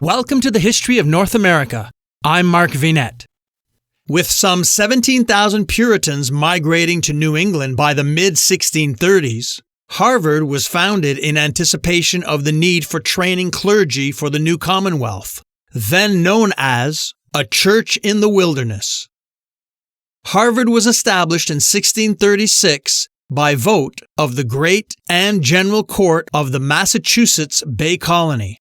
Welcome to the History of North America. I'm Mark Vinette. With some 17,000 Puritans migrating to New England by the mid-1630s, Harvard was founded in anticipation of the need for training clergy for the new commonwealth, then known as a church in the wilderness. Harvard was established in 1636 by vote of the Great and General Court of the Massachusetts Bay Colony.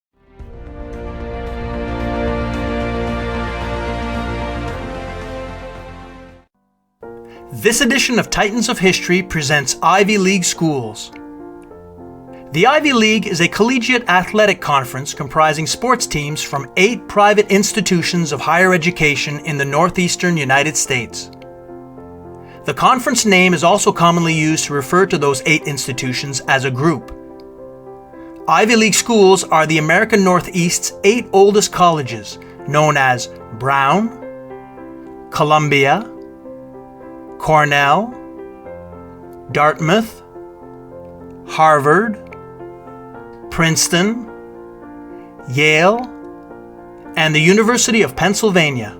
This edition of Titans of History presents Ivy League schools. The Ivy League is a collegiate athletic conference comprising sports teams from 8 private institutions of higher education in the northeastern United States. The conference name is also commonly used to refer to those 8 institutions as a group. Ivy League schools are the American Northeast's 8 oldest colleges, known as Brown, Columbia, Cornell, Dartmouth, Harvard, Princeton, Yale, and the University of Pennsylvania.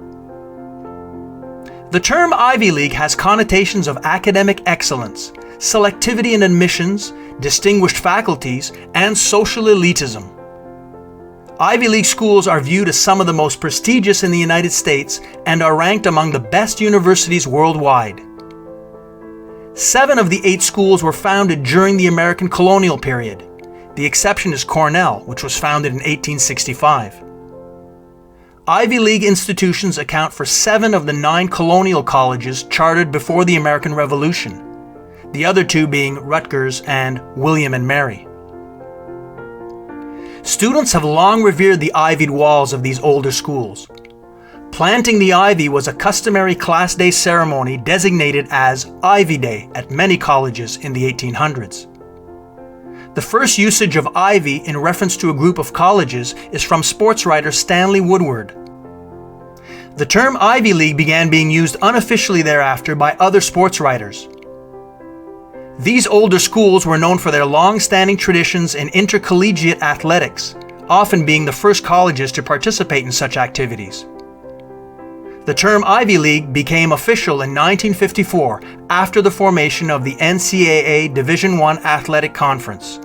The term Ivy League has connotations of academic excellence, selectivity in admissions, distinguished faculties, and social elitism. Ivy League schools are viewed as some of the most prestigious in the United States and are ranked among the best universities worldwide. 7 of the 8 schools were founded during the American colonial period. The exception is Cornell, which was founded in 1865. Ivy League institutions account for 7 of the 9 colonial colleges chartered before the American Revolution, the other 2 being Rutgers and William and Mary. Students have long revered the ivied walls of these older schools. Planting the ivy was a customary class day ceremony designated as Ivy Day at many colleges in the 1800s. The first usage of ivy in reference to a group of colleges is from sports writer Stanley Woodward. The term Ivy League began being used unofficially thereafter by other sports writers. These older schools were known for their long-standing traditions in intercollegiate athletics, often being the first colleges to participate in such activities. The term Ivy League became official in 1954 after the formation of the NCAA Division I Athletic Conference.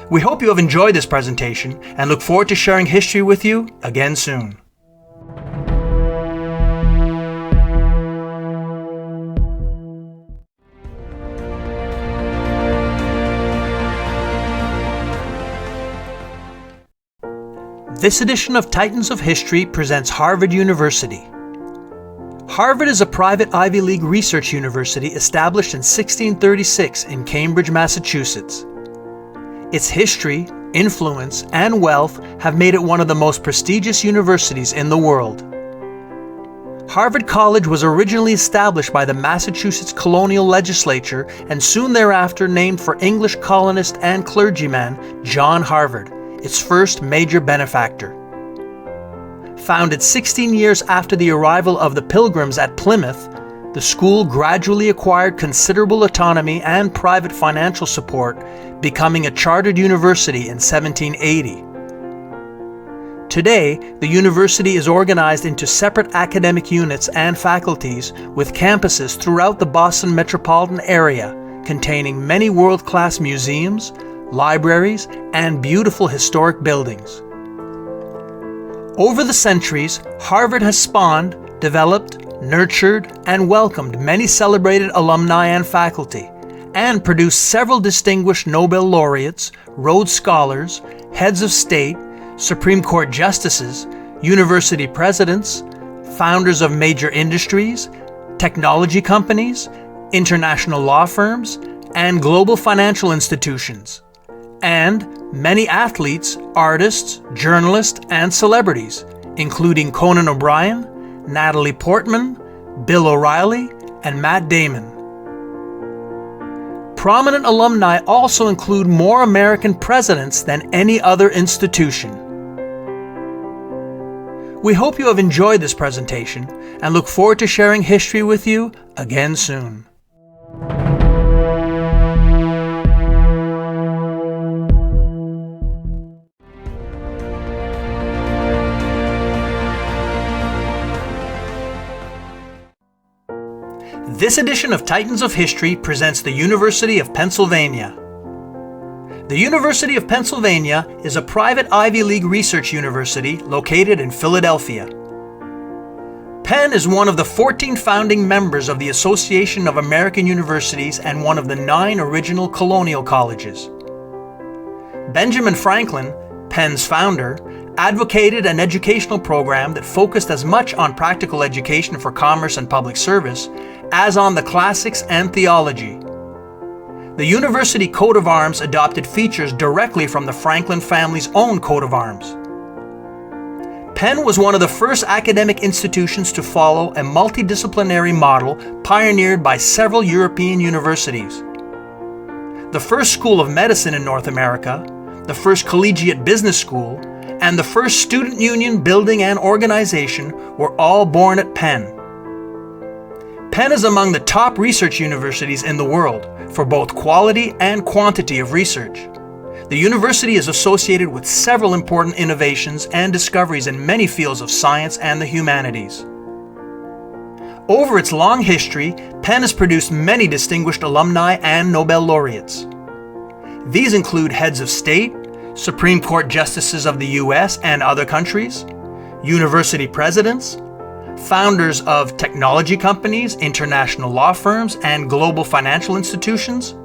We hope you have enjoyed this presentation and look forward to sharing history with you again soon. This edition of Titans of History presents Harvard University. Harvard is a private Ivy League research university established in 1636 in Cambridge, Massachusetts. Its history, influence, and wealth have made it one of the most prestigious universities in the world. Harvard College was originally established by the Massachusetts colonial legislature and soon thereafter named for English colonist and clergyman John Harvard, its first major benefactor. Founded 16 years after the arrival of the Pilgrims at Plymouth, the school gradually acquired considerable autonomy and private financial support, becoming a chartered university in 1780. Today, the university is organized into separate academic units and faculties with campuses throughout the Boston metropolitan area, containing many world-class museums, libraries, and beautiful historic buildings. Over the centuries, Harvard has spawned, developed, nurtured, and welcomed many celebrated alumni and faculty, and produced several distinguished Nobel laureates, Rhodes Scholars, heads of state, Supreme Court justices, university presidents, founders of major industries, technology companies, international law firms, and global financial institutions, and many athletes, artists, journalists, and celebrities, including Conan O'Brien, Natalie Portman, Bill O'Reilly, and Matt Damon. Prominent alumni also include more American presidents than any other institution. We hope you have enjoyed this presentation and look forward to sharing history with you again soon. This edition of Titans of History presents the University of Pennsylvania. The University of Pennsylvania is a private Ivy League research university located in Philadelphia. Penn is one of the 14 founding members of the Association of American Universities and one of the 9 original colonial colleges. Benjamin Franklin, Penn's founder, advocated an educational program that focused as much on practical education for commerce and public service as on the classics and theology. The university coat of arms adopted features directly from the Franklin family's own coat of arms. Penn was one of the first academic institutions to follow a multidisciplinary model pioneered by several European universities. The first school of medicine in North America, the first collegiate business school, and the first student union building and organization were all born at Penn. Penn is among the top research universities in the world for both quality and quantity of research. The university is associated with several important innovations and discoveries in many fields of science and the humanities. Over its long history, Penn has produced many distinguished alumni and Nobel laureates. These include heads of state, Supreme Court justices of the US and other countries, university presidents, founders of technology companies, international law firms, and global financial institutions,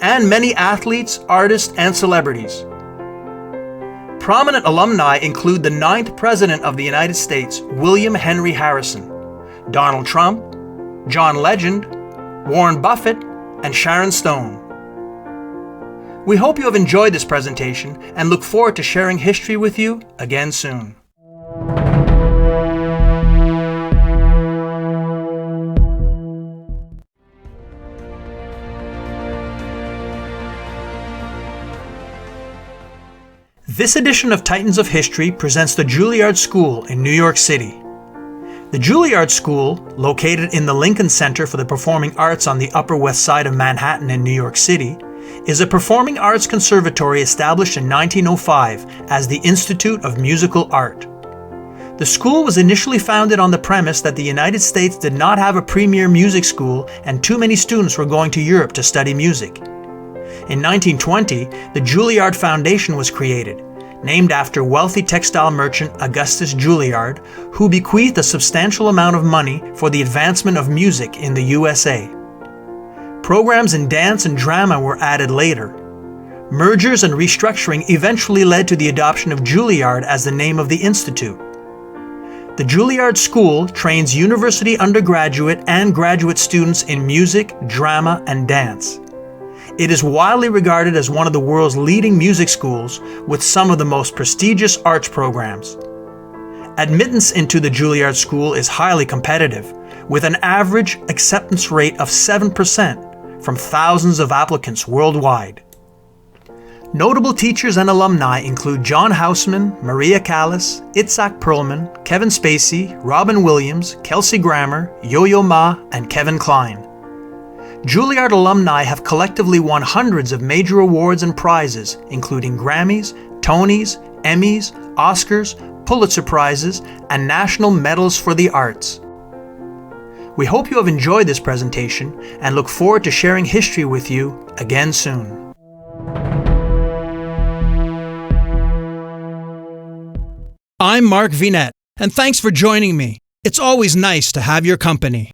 and many athletes, artists, and celebrities. Prominent alumni include the 9th President of the United States, William Henry Harrison, Donald Trump, John Legend, Warren Buffett, and Sharon Stone. We hope you have enjoyed this presentation and look forward to sharing history with you again soon. This edition of Titans of History presents the Juilliard School in New York City. The Juilliard School, located in the Lincoln Center for the Performing Arts on the Upper West Side of Manhattan in New York City, is a performing arts conservatory established in 1905 as the Institute of Musical Art. The school was initially founded on the premise that the United States did not have a premier music school and too many students were going to Europe to study music. In 1920, the Juilliard Foundation was created, named after wealthy textile merchant Augustus Juilliard, who bequeathed a substantial amount of money for the advancement of music in the USA. Programs in dance and drama were added later. Mergers and restructuring eventually led to the adoption of Juilliard as the name of the institute. The Juilliard School trains university undergraduate and graduate students in music, drama, and dance. It is widely regarded as one of the world's leading music schools with some of the most prestigious arts programs. Admittance into the Juilliard School is highly competitive, with an average acceptance rate of 7% from thousands of applicants worldwide. Notable teachers and alumni include John Houseman, Maria Callas, Itzhak Perlman, Kevin Spacey, Robin Williams, Kelsey Grammer, Yo-Yo Ma, and Kevin Kline. Juilliard alumni have collectively won hundreds of major awards and prizes, including Grammys, Tonys, Emmys, Oscars, Pulitzer Prizes, and National Medals for the Arts. We hope you have enjoyed this presentation and look forward to sharing history with you again soon. I'm Mark Vinette, and thanks for joining me. It's always nice to have your company.